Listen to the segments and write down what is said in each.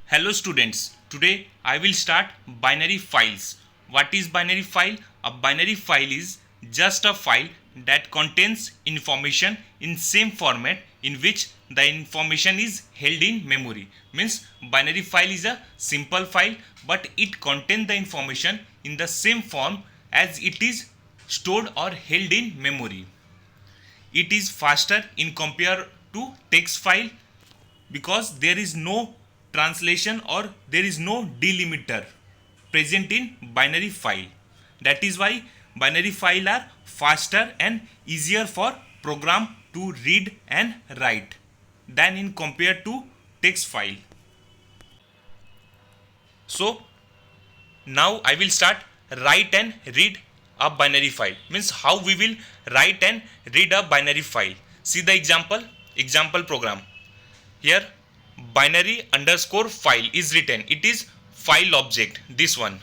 Hello students, today I will start binary files. What is binary file? A binary file is just a file that contains information in same format in which the information is held in memory. Means binary file is a simple file but it contains the information in the same form as it is stored or held in memory. It is faster in compare to text file because there is no translation or there is no delimiter present in binary file. That is why binary file are faster and easier for program to read and write than in compared to text file. So now I will start write and read a binary file. Means how we will write and read a binary file. See the example program. Here binary underscore file is written. It is file object, this one.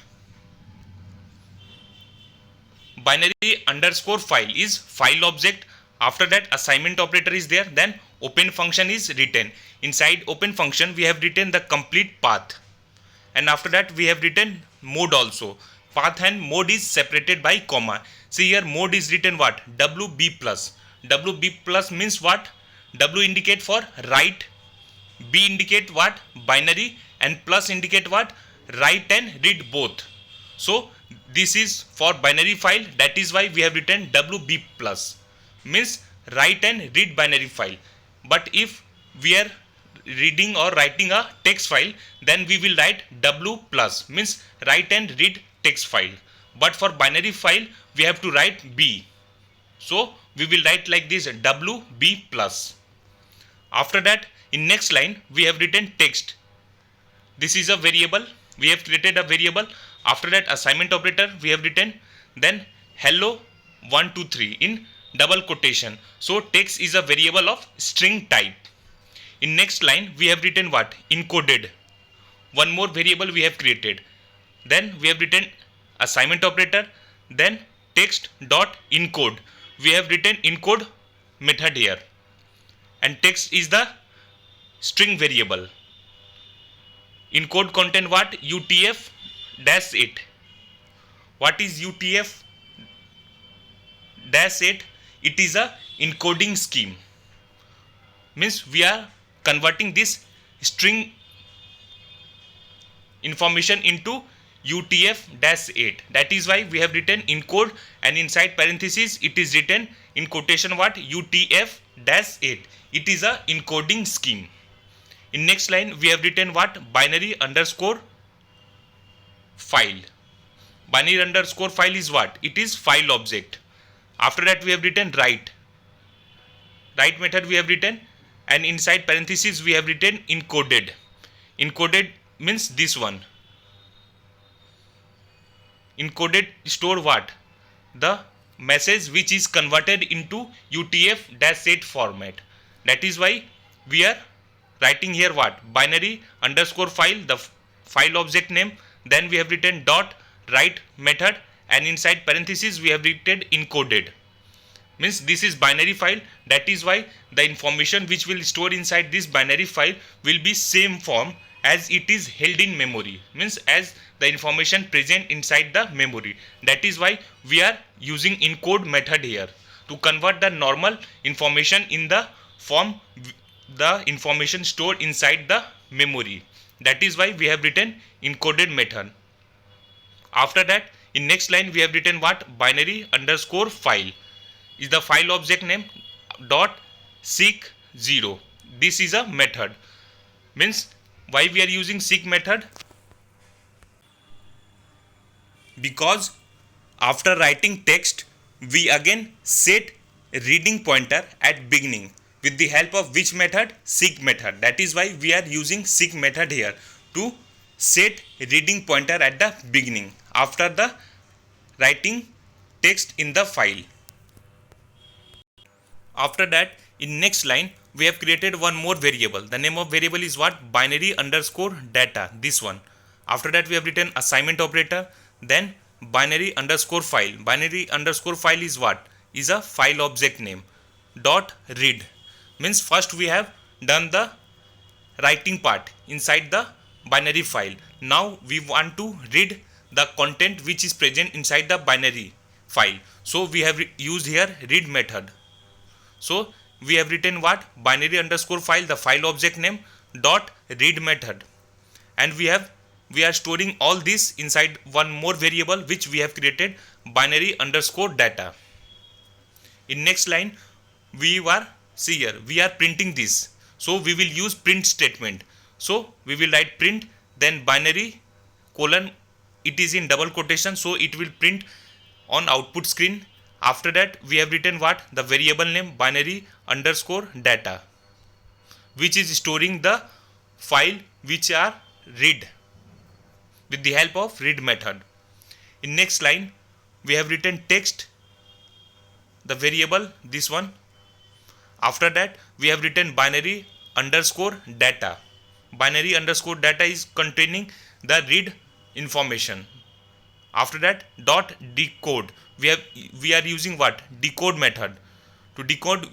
Binary underscore file is file object. After that assignment operator is there, then open function is written. Inside open function we have written the complete path, and after that we have written mode also. Path and mode is separated by comma. See here mode is written what? WB plus. WB plus means what? W indicate for write, B indicate what? Binary, and plus indicate what? Write and read both. So this is for binary file, that is why we have written WB plus, means write and read binary file. But if we are reading or writing a text file, then we will write W plus, means write and read text file. But for binary file we have to write B, so we will write like this WB plus. After that in next line we have written text. This is a variable, we have created a variable. After that assignment operator we have written, then hello 123 in double quotation. So text is a variable of string type. In next line we have written what? Encoded. One more variable we have created. Then we have written assignment operator, then text dot encode. We have written encode method here, and text is the string variable. Encode content what? UTF dash 8. What is UTF dash 8? It is a encoding scheme. Means we are converting this string information into UTF-8. That is why we have written encode, and inside parenthesis it is written in quotation what? UTF-8. It is a encoding scheme. In next line we have written what? Binary underscore file. Binary underscore file is what? It is file object. After that we have written write. Write method we have written, and inside parenthesis we have written encoded. Encoded means this one. Encoded store what? The message which is converted into UTF-8 format. That is why we are writing here what? Binary underscore file, the file object name. Then we have written dot write method, and inside parenthesis we have written encoded. Means this is binary file. That is why the information which will store inside this binary file will be same form as it is held in memory, means as the information present inside the memory. That is why we are using encode method here to convert the normal information in the form the information stored inside the memory. That is why we have written encoded method. After that in next line we have written what? Binary underscore file is the file object name dot seek 0. This is a method. Means why we are using seek method? Because after writing text we again set reading pointer at beginning with the help of which method? Seek method. That is why we are using seek method here to set reading pointer at the beginning after the writing text in the file. After that in next line we have created one more variable. The name of variable is what? Binary underscore data, this one. After that we have written assignment operator, then binary underscore file. Binary underscore file is what? Is a file object name dot read. Means first we have done the writing part inside the binary file. Now we want to read the content which is present inside the binary file. So we have used here read method. So we have written what? Binary underscore file, the file object name dot read method, and we are storing all this inside one more variable which we have created, binary underscore data. In next line we are, see here, we are printing this, so we will use print statement. So we will write print, then binary colon, it is in double quotation, so it will print on output screen. After that we have written what? The variable name binary underscore data, which is storing the file which are read with the help of read method. In next line we have written text, the variable this one. After that we have written binary underscore data. Binary underscore data is containing the read information. After that dot decode, we are using what? Decode method to decode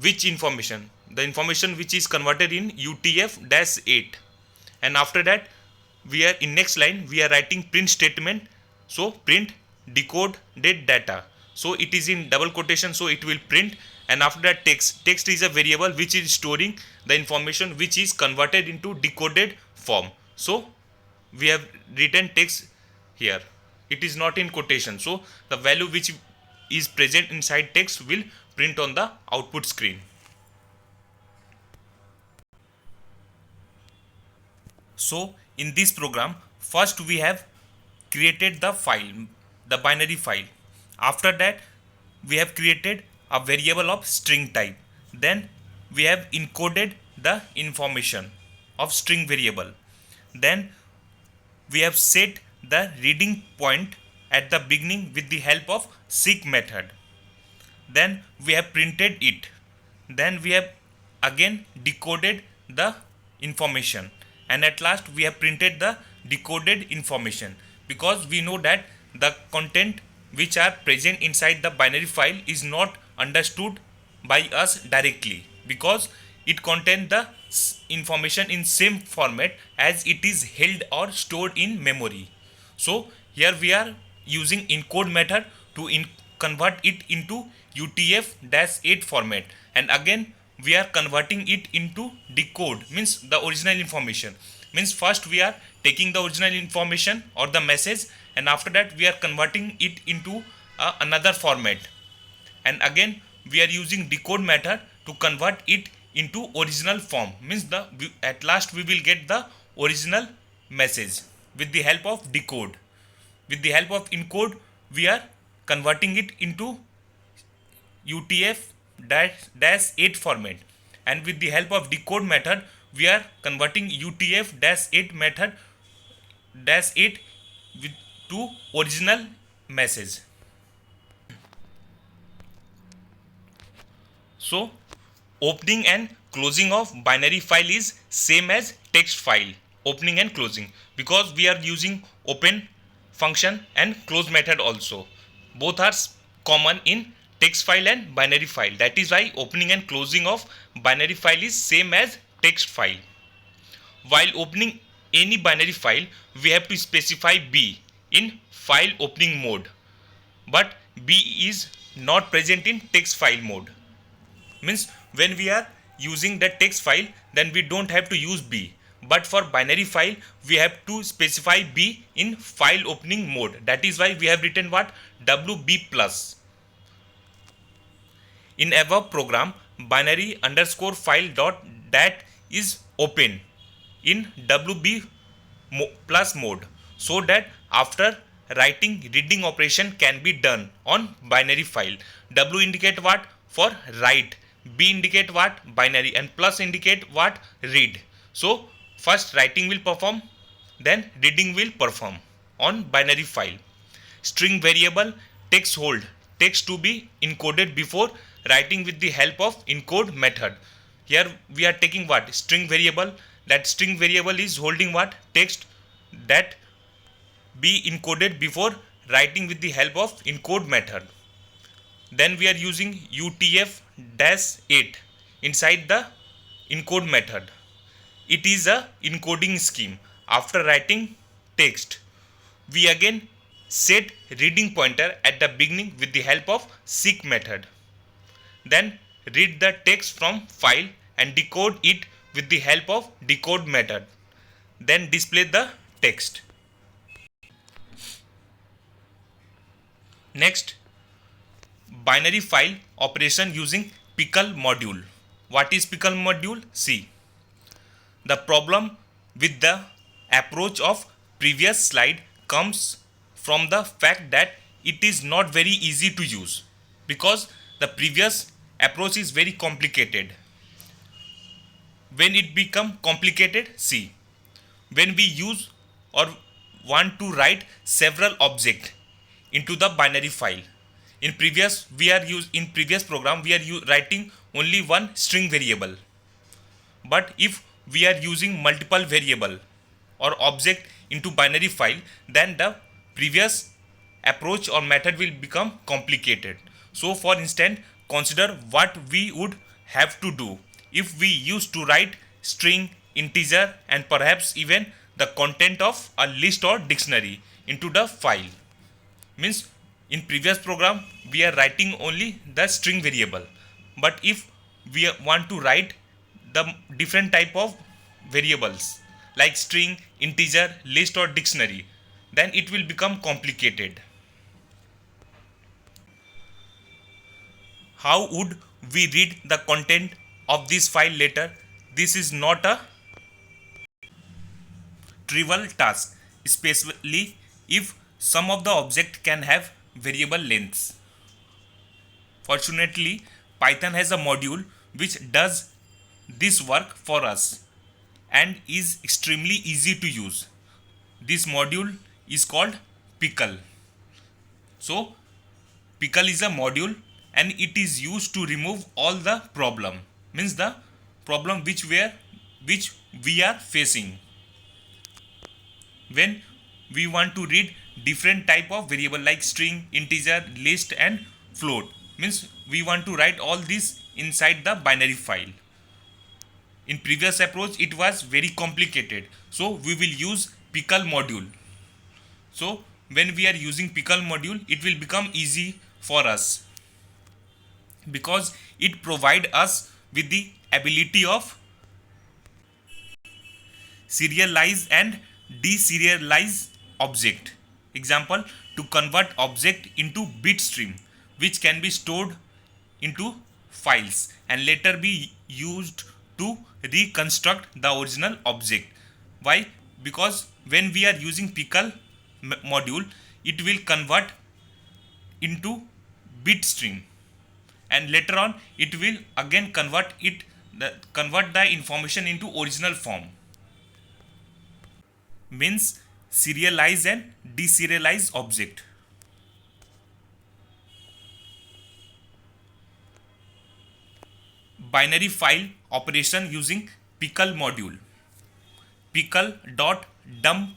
which information? The information which is converted in UTF-8. And after that we are in next line we are writing print statement. So print decoded data, so it is in double quotation, so it will print. And after that text is a variable which is storing the information which is converted into decoded form. So we have written text here, it is not in quotation, so the value which is present inside text will print on the output screen. So in this program, first we have created the file, the binary file. After that we have created a variable of string type. Then we have encoded the information of string variable. Then we have set the reading point at the beginning with the help of seek method. Then we have printed it. Then we have again decoded the information, and at last we have printed the decoded information, because we know that the content which are present inside the binary file is not understood by us directly, because it contains the information in same format as it is held or stored in memory. So here we are using encode method to convert it into UTF-8 format, and again we are converting it into decode, means the original information. Means first we are taking the original information or the message, and after that we are converting it into another format, and again we are using decode method to convert it into original form. Means at last we will get the original message with the help of decode. With the help of encode we are converting it into UTF-8 format, and with the help of decode method we are converting UTF-8 method -8 to original message. So opening and closing of binary file is same as text file, opening and closing, because we are using open function and close method also. Both are common in text file and binary file. That is why opening and closing of binary file is same as text file. While opening any binary file, we have to specify B in file opening mode, but B is not present in text file mode. Means when we are using the text file, then we don't have to use B, but for binary file we have to specify B in file opening mode. That is why we have written what? WB plus. In above program, binary underscore file dot dat is open in WB plus mode, so that after writing reading operation can be done on binary file. W indicate what? For write. B indicate what? Binary. And plus indicate what? Read. So first writing will perform, then reading will perform on binary file. String variable text hold text to be encoded before writing with the help of encode method. Here we are taking what? String variable. That string variable is holding what? Text that be encoded before writing with the help of encode method. Then we are using UTF-8 inside the encode method. it is a encoding scheme. After writing text, we again set reading pointer at the beginning with the help of seek method. Then read the text from file and decode it with the help of decode method. Then display the text. Next, binary file operation using pickle module. What is pickle module? See, the problem with the approach of previous slide comes from the fact that it is not very easy to use, because the previous approach is very complicated. When it become complicated, see, when we use or want to write several objects into the binary file, in previous program we are writing only one string variable. But if we are using multiple variable or object into binary file, then the previous approach or method will become complicated. So for instance, consider what we would have to do if we used to write string, integer, and perhaps even the content of a list or dictionary into the file. Means in previous program we are writing only the string variable, but if we want to write the different type of variables like string, integer, list, or dictionary, then it will become complicated. How would we read the content of this file later? This is not a trivial task, especially if some of the object can have variable lengths. Fortunately, Python has a module which does this work for us and is extremely easy to use. This module is called pickle. So pickle is a module and it is used to remove all the problem, means the problem which we are facing when we want to read different type of variable like string, integer, list, and float. Means we want to write all this inside the binary file. In previous approach it was very complicated, so we will use pickle module. So when we are using pickle module, it will become easy for us because it provide us with the ability of serialize and deserialize object. Example, to convert object into bit stream which can be stored into files and later be used to reconstruct the original object. Why? Because when we are using pickle module, it will convert into bit stream and later on it will again convert the information into original form. Means serialize and deserialize object. Binary file operation using pickle module. Pickle.dump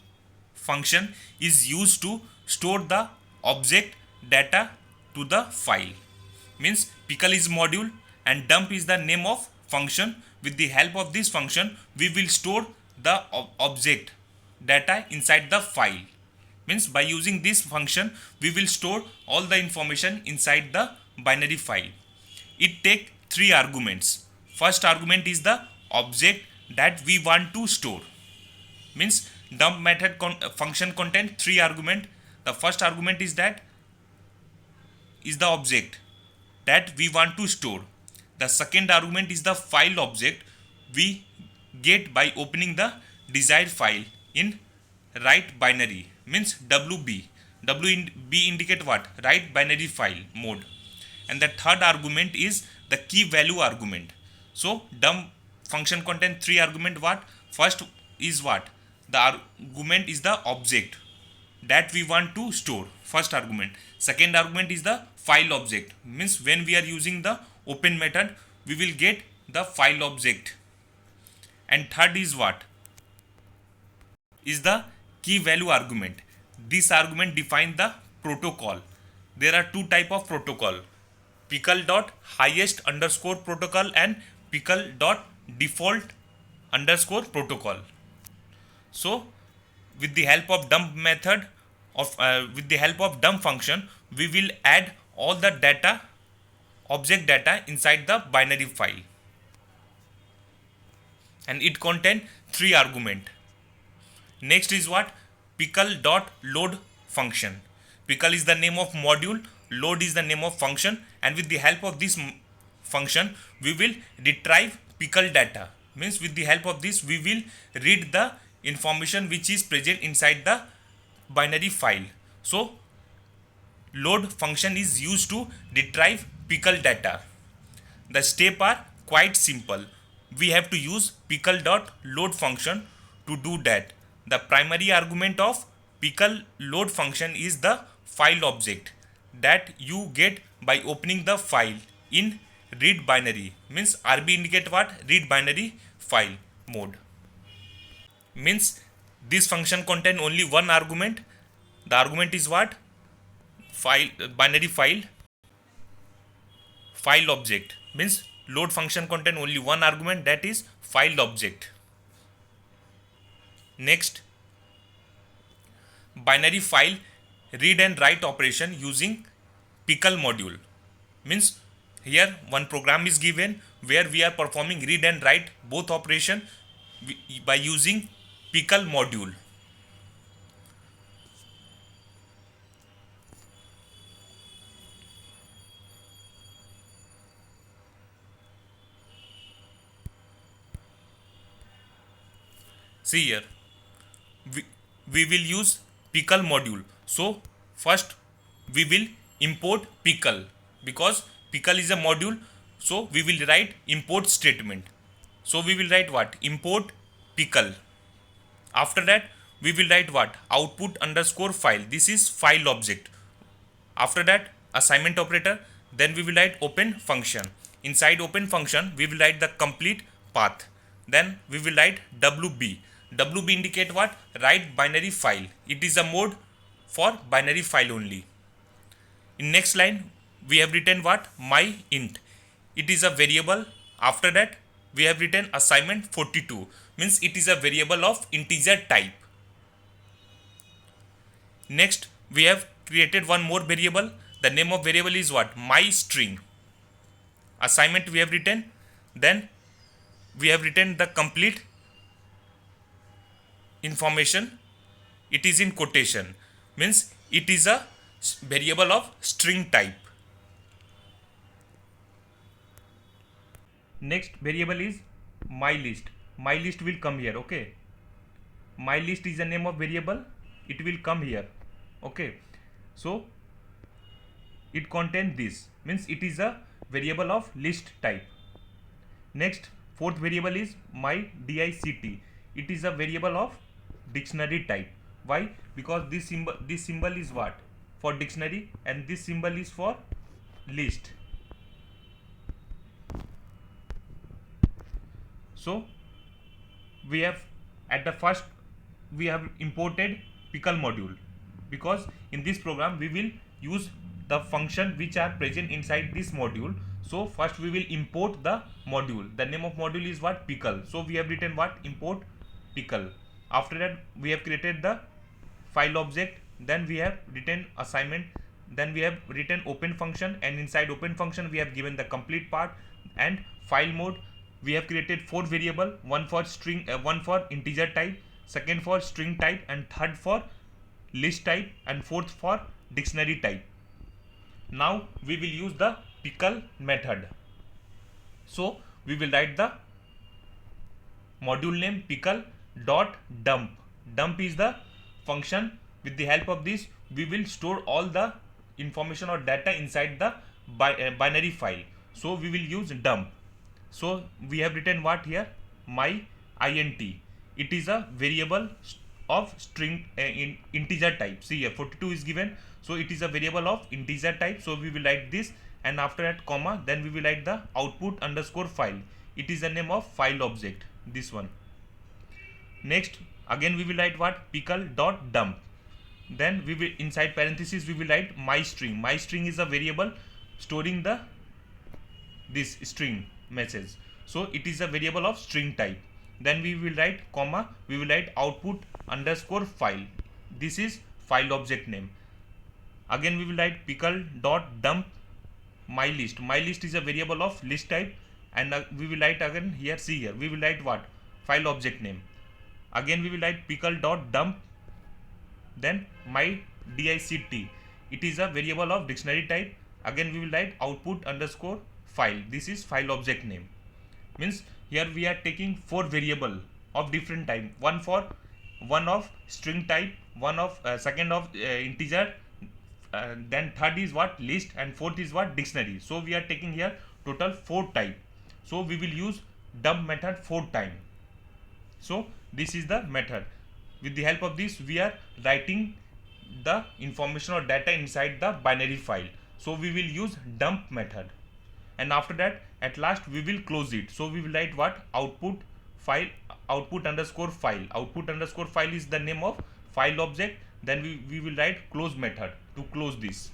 function is used to store the object data to the file. Means pickle is module and dump is the name of function. With the help of this function we will store the object data inside the file. Means by using this function we will store all the information inside the binary file. It takes 3 arguments. First argument is the object that we want to store. Means dump method function contain 3 argument. The first argument is the object that we want to store. The second argument is the file object we get by opening the desired file in write binary, means WB. WB indicate what? Write binary file mode. And the third argument is the key value argument. So dump function contain 3 argument. What? First is what? The argument is the object that we want to store. First argument. Second argument is the file object. Means when we are using the open method, we will get the file object. And third is what? Is the key value argument. This argument defines the protocol. There are 2 type of protocol. Pickle.highest_protocol and pickle.default_protocol. underscore protocol. So with the help of dump method of with the help of dump function, we will add all the data, object data inside the binary file, and it contain 3 arguments. Next is what? Pickle.load function. Pickle is the name of module, load is the name of function, and with the help of this function we will retrieve pickle data. Means with the help of this we will read the information which is present inside the binary file. So load function is used to retrieve pickle data. The steps are quite simple. We have to use pickle.load function to do that. The primary argument of pickle load function is the file object that you get by opening the file in read binary. Means RB indicate what? Read binary file mode. Means this function contain only one argument. The argument is what? File, binary file object. Means load function contain only one argument, that is file object. Next, binary file read and write operation using pickle module. Means here one program is given where we are performing read and write both operation by using pickle module. See here, we will use pickle module. So first we will import pickle, because pickle is a module, so we will write import statement. So we will write what? Import pickle. After that we will write what? Output underscore file. This is file object. After that assignment operator. Then we will write open function. Inside open function we will write the complete path. Then we will write WB. WB indicate what? Write binary file. It is a mode for binary file only. In next line we have written what? My int. It is a variable. After that we have written assignment 42. Means it is a variable of integer type. Next we have created one more variable. The name of variable is what? My string. Assignment we have written. Then we have written the complete information. It is in quotation. Means it is a variable of string type. Next variable is my list. My list will come here. Okay, my list is the name of variable. It will come here. Okay, so it contains this. Means it is a variable of list type. Next, fourth variable is my dict. It is a variable of dictionary type. Why? Because this symbol is what? For dictionary, and this symbol is for list. So we have at the first we have imported pickle module, because in this program we will use the function which are present inside this module. So first we will import the module. The name of module is what? Pickle. So we have written what? Import pickle. After that we have created the file object. Then we have written assignment. Then we have written open function, and inside open function we have given the complete part and file mode. We have created 4 variable, one for string, one for integer type, second for string type, and third for list type, and fourth for dictionary type. Now we will use the pickle method. So we will write the module name pickle dot dump. Dump is the function. With the help of this we will store all the information or data inside the binary file. So we will use dump. So we have written what here? My int. It is a variable of string in integer type. See here 42 is given, so it is a variable of integer type. So we will write this, and after that comma, then we will write the output underscore file. It is the name of file object, this one. Next again we will write what? Pickle dot dump. Then we will inside parenthesis we will write my string. My string is a variable storing this string message. So it is a variable of string type. then we will write comma, we will write output underscore file. This is file object name. Again we will write pickle dot dump my list. My list is a variable of list type, and we will write again here, see here, we will write what, file object name. Again we will write pickle dot dump, then my dict, it is a variable of dictionary type. Again we will write output underscore file. This is file object name. Means here we are taking four variable of different type, one of string type, one of second of integer, then third is what, list, and fourth is what, dictionary. So we are taking here total four type. So we will use dump method 4 times. So this is the method. With the help of this we are writing the information or data inside the binary file. So we will use dump method, and after that at last we will close it. So we will write what, output file, output underscore file. Output underscore file is the name of file object. Then we will write close method to close this.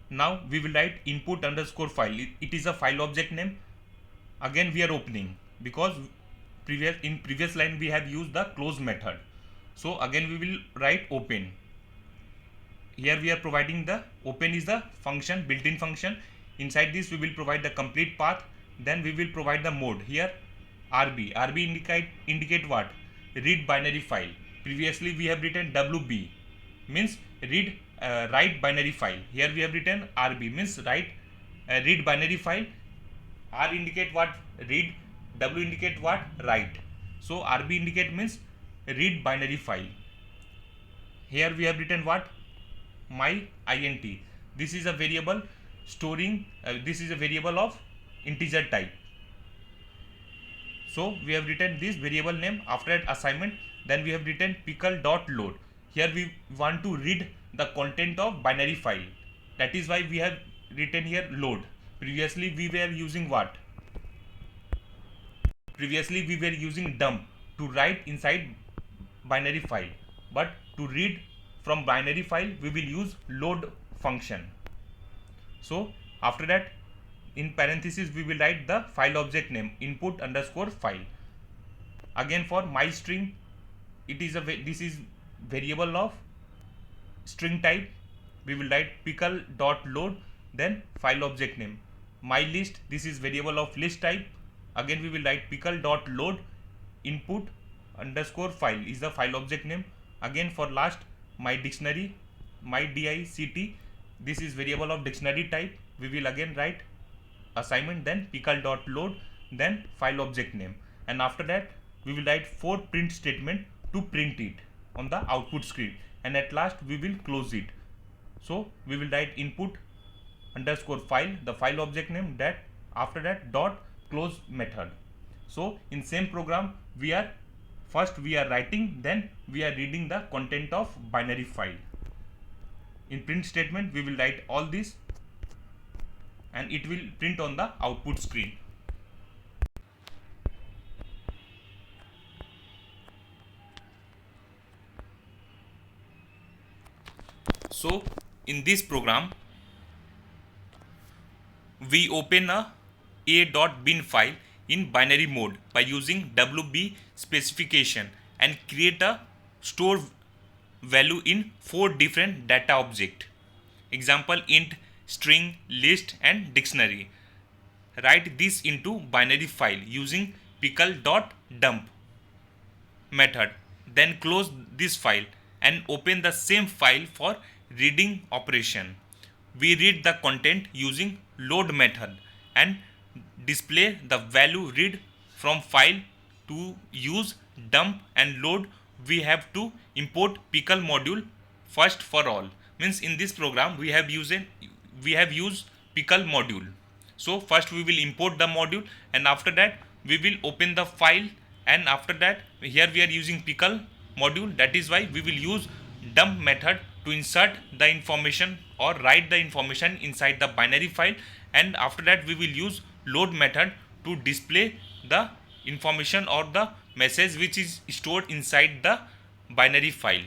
Now we will write input underscore file. It is a file object name. Again we are opening, because in previous line we have used the close method. So again we will write open. Here we are providing the open is the function, built-in function. Inside this we will provide the complete path. Then we will provide the mode. Here RB. RB indicate what, read binary file. Previously we have written WB, means write binary file. Here we have written RB, means read binary file. R indicate what, read. W indicate what, write. So RB indicate means read binary file. Here we have written what, my int. This is a variable storing, this is a variable of integer type. So we have written this variable name. After that assignment, then we have written pickle dot load. Here we want to read the content of binary file. That is why we have written here load. Previously we were using what? Previously we were using dump to write inside binary file, but to read from binary file we will use load function. So after that in parenthesis we will write the file object name, input underscore file. Again for my string, it is this is variable of string type. We will write pickle dot load, then file object name. My list, this is variable of list type. Again we will write pickle dot load, input underscore file is the file object name. Again for last, my dictionary, my dict, this is variable of dictionary type. We will again write assignment, then pickle dot load, then file object name, and after that we will write 4 print statement to print it on the output screen, and at last we will close it. So we will write input underscore file, the file object name, that after that dot close method. So in same program we are first we are writing, then we are reading the content of binary file. In print statement we will write all this and it will print on the output screen. So in this program we open a.bin file in binary mode by using WB specification and create a store value in 4 different data object. Example, int, string, list and dictionary. Write this into binary file using pickle.dump method. Then close this file and open the same file for reading operation. We read the content using load method and display the value read from file. To use dump and load we have to import pickle module first for all. Means in this program we have used pickle module. So first we will import the module and after that we will open the file, and after that here we are using pickle module. That is why we will use dump method to insert the information or write the information inside the binary file, and after that we will use load method to display the information or the message which is stored inside the binary file.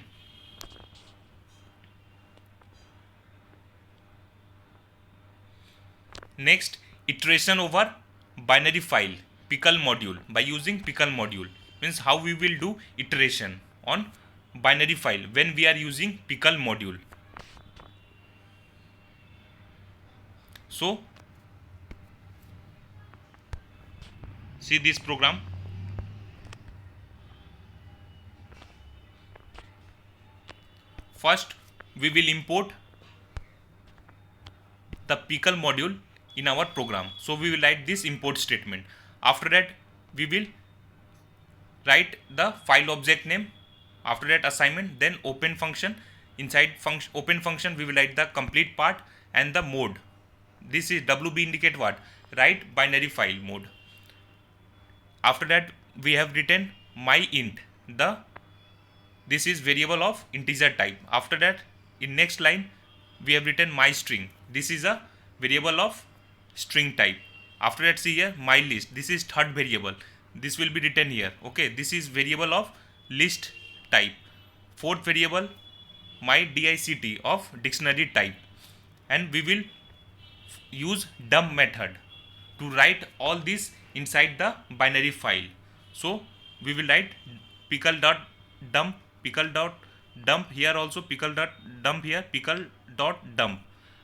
Next, iteration over binary file pickle module. By using pickle module means how we will do iteration on binary file when we are using pickle module. So see this program. First we will import the pickle module in our program. So we will write this import statement. After that we will write the file object name. After that assignment, then open function. Inside open function we will write the complete part and the mode. This is WB indicate what? Write binary file mode. After that we have written my int. This is variable of integer type. After that in next line we have written my string. This is a variable of string type. After that see here my list. This is third variable. This will be written here. Okay, this is variable of list type. Fourth variable my dict of dictionary type. And we will use dump method to write all this inside the binary file. So we will write pickle.dump, pickle.dump here also, pickle.dump here, pickle.dump.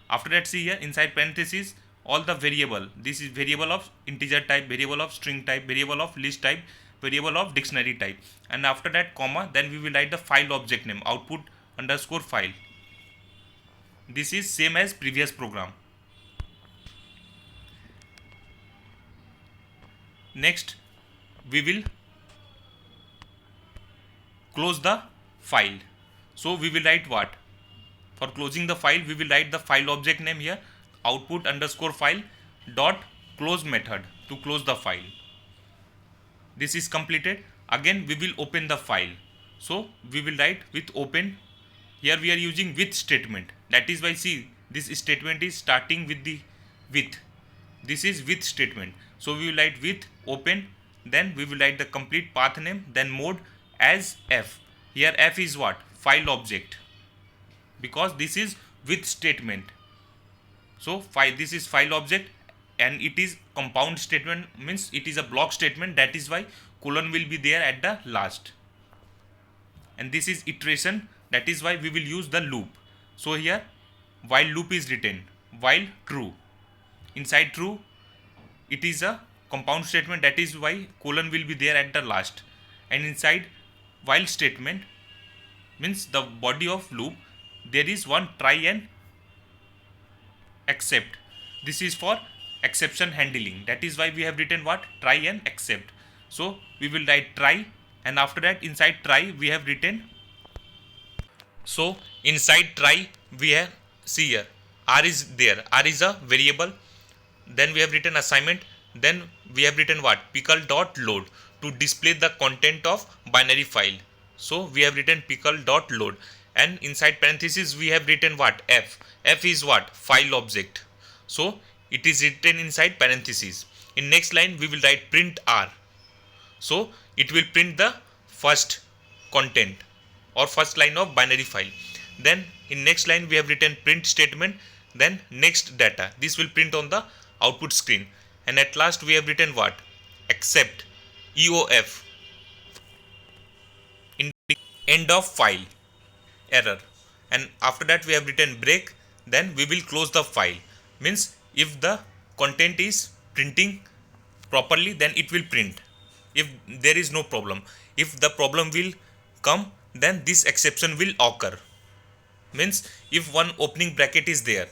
After that see here inside parentheses all the variable. This is variable of integer type, variable of string type, variable of list type, variable of dictionary type. And after that comma, then we will write the file object name, output underscore file. This is same as previous program. Next we will close the file. So we will write what? For closing the file we will write the file object name here, output underscore file dot close method to close the file. This is completed. Again we will open the file. So we will write with open. Here we are using with statement. That is why see this statement is starting with the with. This is with statement. So we will write with open. Then we will write the complete path name. Then mode as f. Here f is what? File object. Because this is with statement. So this is file object and it is compound statement, means it is a block statement. That is why colon will be there at the last. And this is iteration. That is why we will use the loop. So here while loop is written, while true. Inside true it is a compound statement. That is why colon will be there at the last. And inside while statement means the body of loop, there is one try and except. This is for exception handling. That is why we have written what? Try and except. So we will write try, and after that inside try we have written. So inside try we have, see here r is there. R is a variable. Then we have written assignment. Then we have written what? Pickle dot load to display the content of binary file. So we have written pickle dot load, and inside parentheses we have written what? F. F is what? File object. So it is written inside parentheses. In next line we will write print r. So it will print the first content or first line of binary file. Then in next line we have written print statement. Then next data. This will print on the output screen. And at last we have written what? Except EOF, end of file, error. And after that we have written break. Then we will close the file. Means if the content is printing properly, then it will print. If there is no problem, if the problem will come, then this exception will occur. Means if one opening bracket is there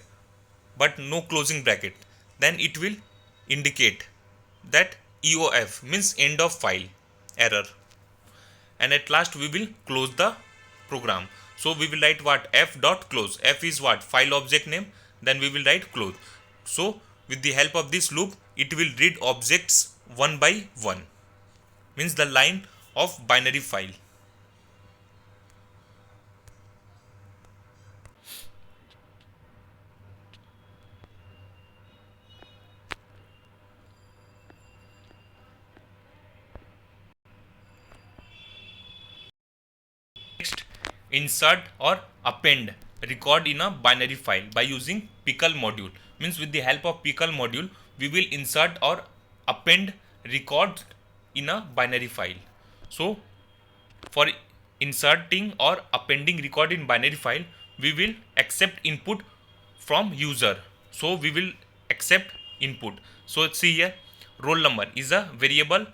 but no closing bracket, then it will indicate that EOF means end of file, error. And at last we will close the program. So we will write what? F dot close. F is what? File object name. Then we will write close. So with the help of this loop it will read objects one by one, means the line of binary file. insert or append record in a binary file by using pickle module. Means with the help of pickle module we will insert or append record in a binary file. So for inserting or appending record in binary file, we will accept input from user. So we will accept input. So see here, roll number is a variable.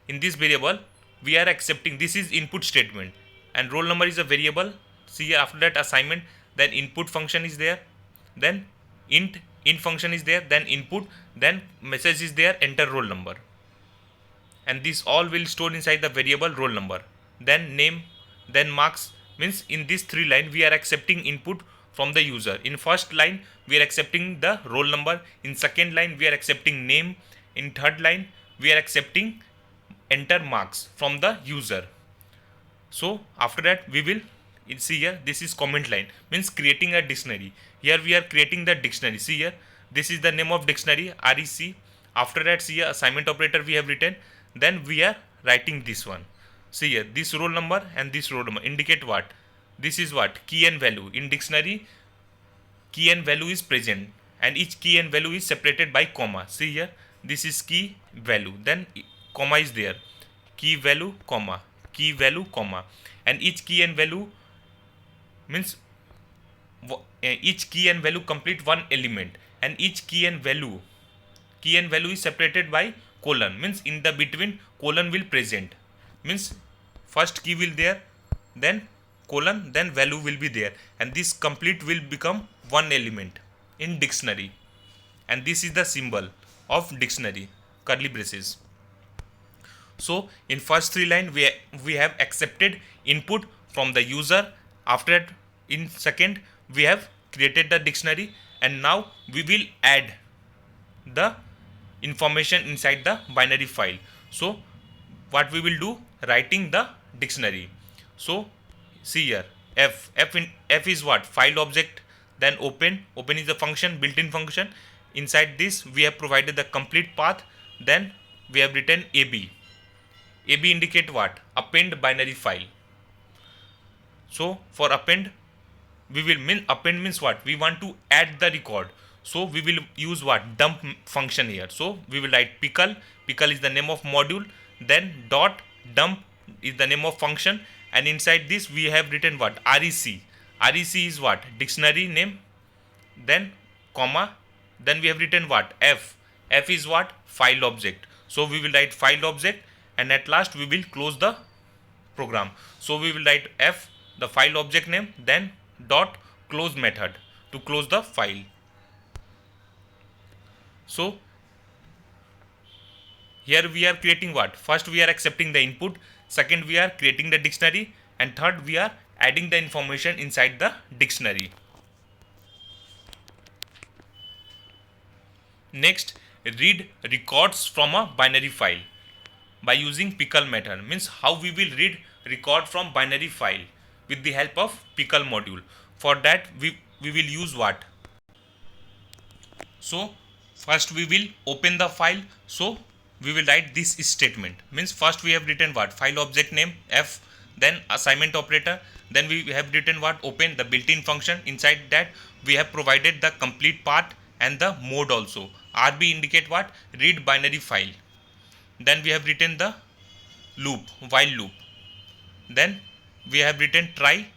In this variable we are accepting, this is input statement, and roll number is a variable. See here, after that assignment, then input function is there, then int function is there, then input, then message is there, enter roll number, and this all will store inside the variable roll number. Then name, then marks. Means in this three line we are accepting input from the user. In first line we are accepting the roll number, in second line we are accepting name, in third line we are accepting enter marks from the user. So after that we will see here, this is comment line, means creating a dictionary. Here we are creating the dictionary. See here, this is the name of dictionary REC. After that, see here, assignment operator we have written, then we are writing this one. See here, this roll number and this roll number indicate what? This is what? Key and value. In dictionary, key and value is present, and each key and value is separated by comma. See here, this is key value, then comma is there, key value comma, and each key and value means each key and value complete one element, and each key and value is separated by colon. Means in the between colon will present, means first key will there, then colon, then value will be there, and this complete will become one element in dictionary, and this is the symbol of dictionary, curly braces. So in first three line we have accepted input from the user. After that, in second we have created the dictionary, and now we will add the information inside the binary file. So what we will do, writing the dictionary. So see here, f is what? File object. Then open is the function, built-in function. Inside this we have provided the complete path. Then we have written ab indicate what? Append binary file. So for append we will append means what? We want to add the record, so we will use what? Dump function here. So we will write pickle is the name of module, then dot dump is the name of function, and inside this we have written what? REC is what? Dictionary name, then comma, then we have written what? F is what? File object. So we will write file object, and at last we will close the program. So we will write F, the file object name, then dot close method to close the file. So here we are creating what? First we are accepting the input, second we are creating the dictionary, and third we are adding the information inside the dictionary. Next, read records from a binary file by using pickle method. Means how we will read record from binary file with the help of pickle module. For that we will use what? So first we will open the file. So we will write this statement. Means first we have written what? File object name F, then assignment operator, then we have written what? Open, the built-in function. Inside that we have provided the complete path and the mode also. RB indicate what? Read binary file. Then we have written the loop, while loop. Then we have written try,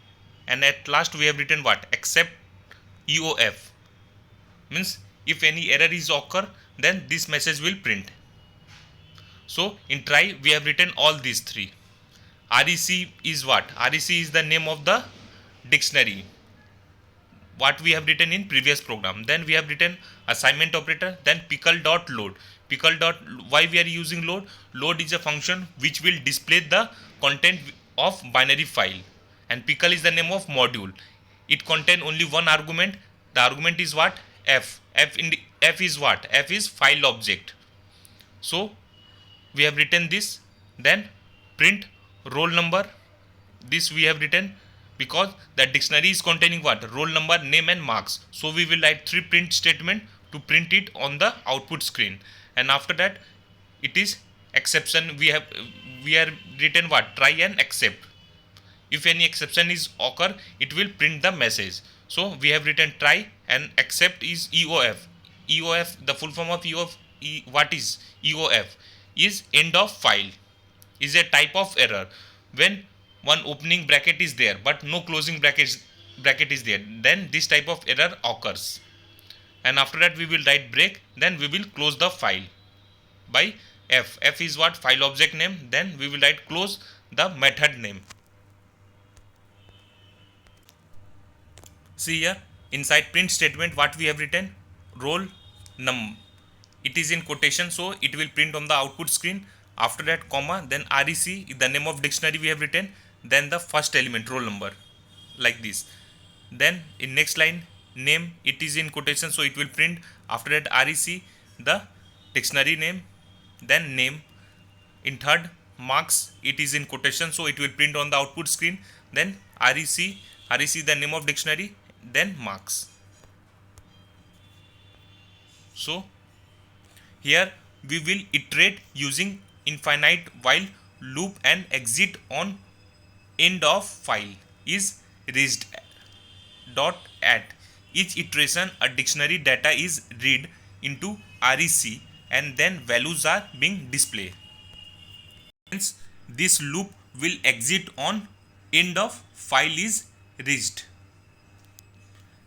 and at last we have written what? Except EOF. Means if any error is occur, then this message will print. So in try we have written all these three. REC is what? REC is the name of the dictionary, what we have written in previous program. Then we have written assignment operator, then pickle dot load. Why we are using load? Load is a function which will display the content of binary file, and pickle is the name of module. It contain only one argument. The argument is what? F is what? F is file object. So we have written this. Then print roll number. This we have written because the dictionary is containing what? Roll number, name, and marks. So we will write three print statement to print it on the output screen. And after that it is exception. We are written what? Try and accept. If any exception is occur, it will print the message. So we have written try, and except is EOF. EOF, the full form of EOF, what is EOF? Is end of file, is a type of error when one opening bracket is there but no closing bracket is there, then this type of error occurs. And after that we will write break, then we will close the file by F. F is what? File object name. Then we will write close the method name. See here, inside print statement what we have written? Roll num. It is in quotation, so it will print on the output screen. After that comma, then REC, the name of dictionary we have written, then the first element roll number, like this. Then in next line name, it is in quotation, so it will print. After that REC, the dictionary name, then name. In third marks, it is in quotation, so it will print on the output screen. Then REC, the name of dictionary, then marks. So here we will iterate using infinite while loop, and exit on end of file is reached dot at each iteration a dictionary data is read into REC, and then values are being displayed. Hence this loop will exit on end of file is reached,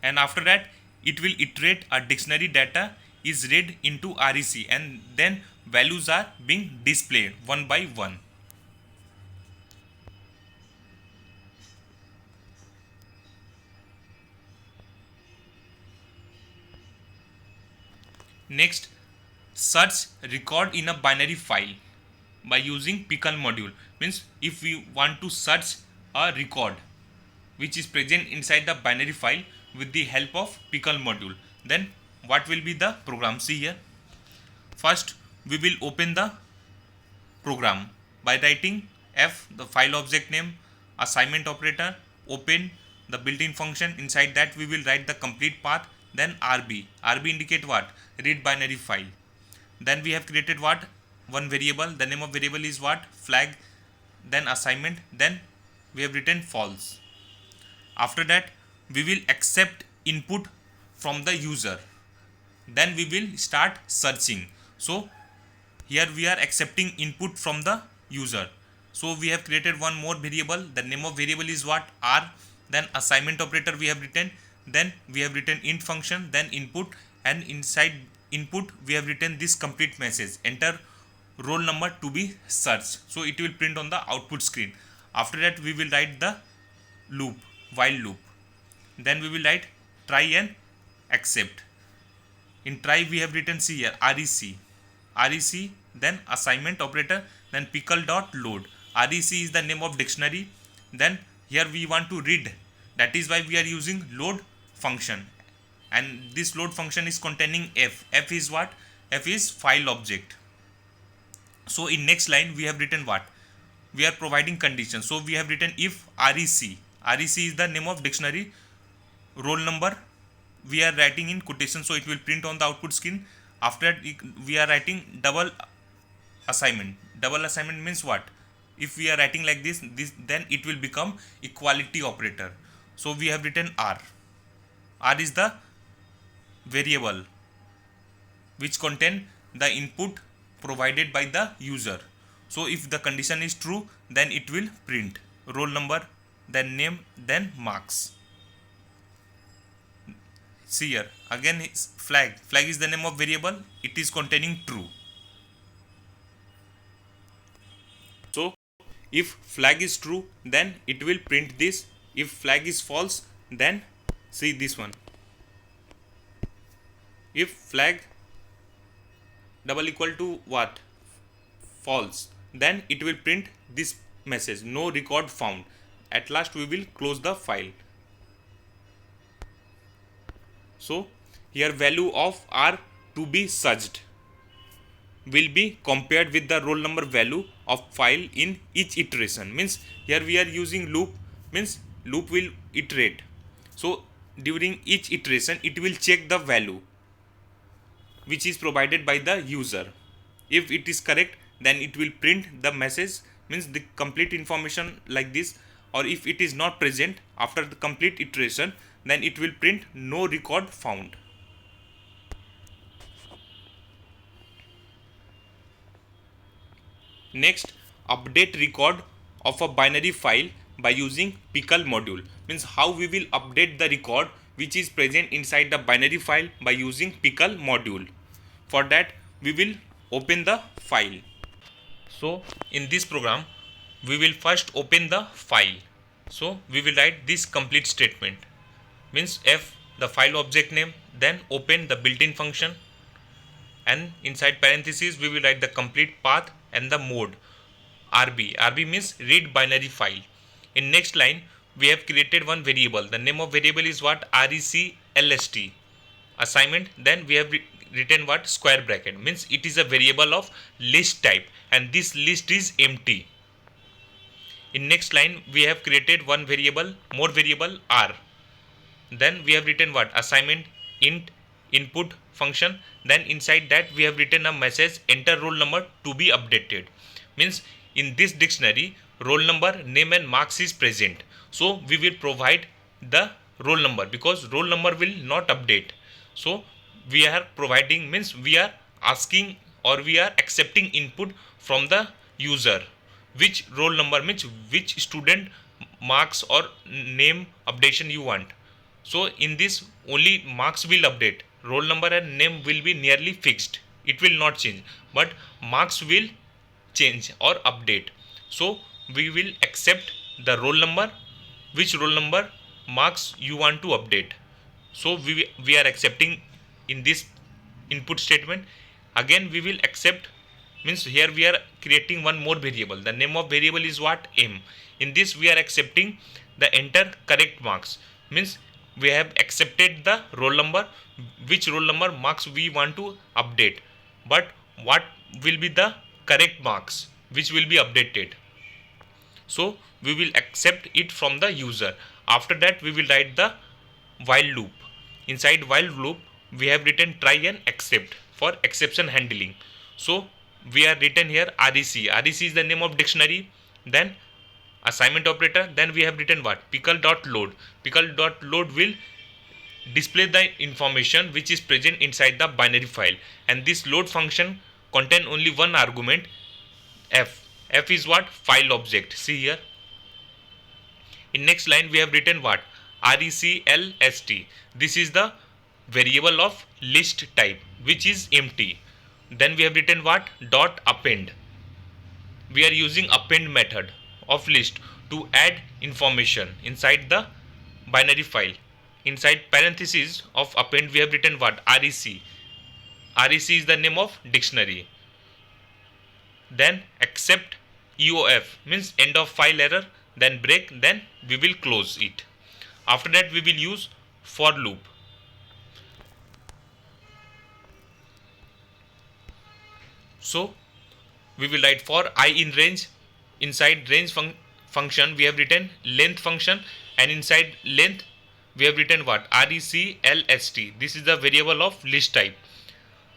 and after that it will iterate a dictionary data is read into REC, and then values are being displayed one by one. Next, search record in a binary file by using pickle module. Means if we want to search a record which is present inside the binary file with the help of pickle module, then what will be the program? See here, first we will open the program by writing F, the file object name, assignment operator, open the built-in function. Inside that we will write the complete path, then RB. RB indicate what? Read binary file. Then we have created what? One variable. The name of variable is what? Flag. Then assignment. Then we have written false. After that we will accept input from the user. Then we will start searching. So here we are accepting input from the user. So we have created one more variable. The name of variable is what? R. Then assignment operator we have written. Then we have written int function, then input, and inside input we have written this complete message, enter roll number to be searched. So it will print on the output screen. After that we will write the loop, while loop. Then we will write try and accept. In try we have written, see here, REC, then assignment operator, then pickle dot load. REC is the name of dictionary. Then here we want to read, that is why we are using load function, and this load function is containing F. F is what? F is file object. So in next line we have written what? We are providing condition. So we have written if REC is the name of dictionary, roll number we are writing in quotation, so it will print on the output screen. After that we are writing double assignment. Double assignment means what? If we are writing like this, then it will become equality operator. So we have written R. R is the variable which contain the input provided by the user. So if the condition is true, then it will print roll number, then name, then marks. See here, again flag. Flag is the name of variable. It is containing true. So if flag is true, then it will print this. If flag is false, then see this one. If flag double equal to what? False, then it will print this message, no record found. At last we will close the file. So here value of R to be searched will be compared with the roll number value of file in each iteration. Means here we are using loop, means loop will iterate. So during each iteration it will check the value which is provided by the user. If it is correct, then it will print the message, means the complete information like this. or if it is not present after the complete iteration, then it will print no record found. Next, update record of a binary file by using pickle module. Means how we will update the record which is present inside the binary file by using pickle module. For that, we will open the file. So in this program, we will first open the file. So we will write this complete statement. Means f the file object name, then open the built-in function, and inside parentheses we will write the complete path and the mode. RB means read binary file. In next line we have created one variable. The name of variable is what? RECLST. Assignment. Then we have written what? Square bracket. Means it is a variable of list type, and this list is empty. In next line we have created one variable, more variable R. Then we have written what? Assignment int input function. Then inside that we have written a message, enter roll number to be updated. Means in this dictionary roll number, name and marks is present, so we will provide the roll number because roll number will not update. So we are providing, means we are asking or we are accepting input from the user, which roll number means which student marks or name updation you want. So in this only marks will update, roll number and name will be nearly fixed, it will not change, but marks will change or update. So we will accept the roll number, which roll number marks you want to update. So we are accepting in this input statement. Again we will accept, means here we are creating one more variable. The name of variable is what? M. In this we are accepting the enter correct marks. Means we have accepted the roll number, which roll number marks we want to update, but what will be the correct marks which will be updated. So we will accept it from the user. After that we will write the while loop. Inside while loop we have written try and except for exception handling. So we are written here REC is the name of dictionary, then assignment operator, then we have written what? Pickle.load will display the information which is present inside the binary file, and this load function contain only one argument, f is what? File object. See here in next line we have written what? RECLST. This is the variable of list type which is empty. Then we have written what? Dot append. We are using append method of list to add information inside the binary file. Inside parentheses of append we have written what? REC is the name of dictionary. Then accept EOF means end of file error, then break, then we will close it. After that we will use for loop. So we will write for I in range. Inside range function we have written length function, and inside length we have written what? RECLST. This is the variable of list type.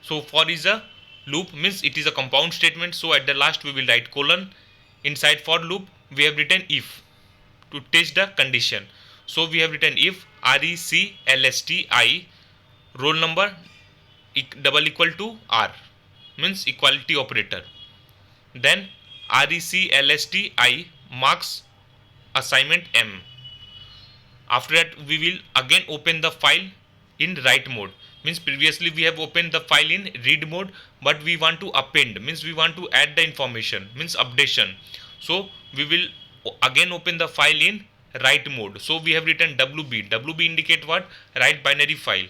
So for is a loop, means it is a compound statement, so at the last we will write colon. Inside for loop we have written if to test the condition. So we have written if RECLSTI roll number double equal to R, means equality operator. Then RECLSTI marks assignment M. After that we will again open the file in write mode. Means previously we have opened the file in read mode, but we want to append, means we want to add the information, means updation. So we will again open the file in write mode. So we have written WB indicate what? Write binary file.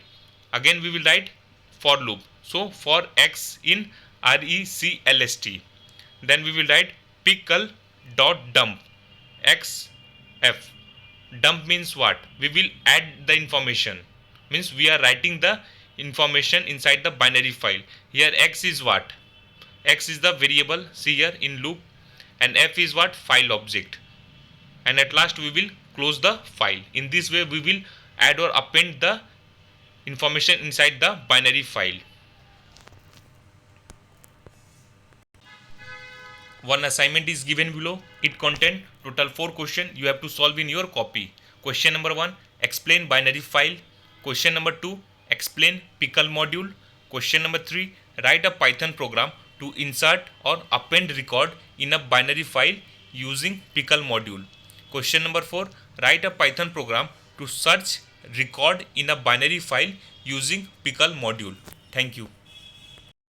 Again we will write for loop. So for X in RECLST. Then we will write pickle dot dump XF. Dump means what? We will add the information, means we are writing the information inside the binary file. Here X is what? X is the variable, see here in loop, and F is what? File object. And at last we will close the file. In this way we will add or append the information inside the binary file. One assignment is given below. It contain total 4 questions you have to solve in your copy. Question number 1, explain binary file. Question number 2, explain pickle module. Question number 3, write a Python program to insert or append record in a binary file using pickle module. Question number 4, write a Python program to search record in a binary file using pickle module. Thank you.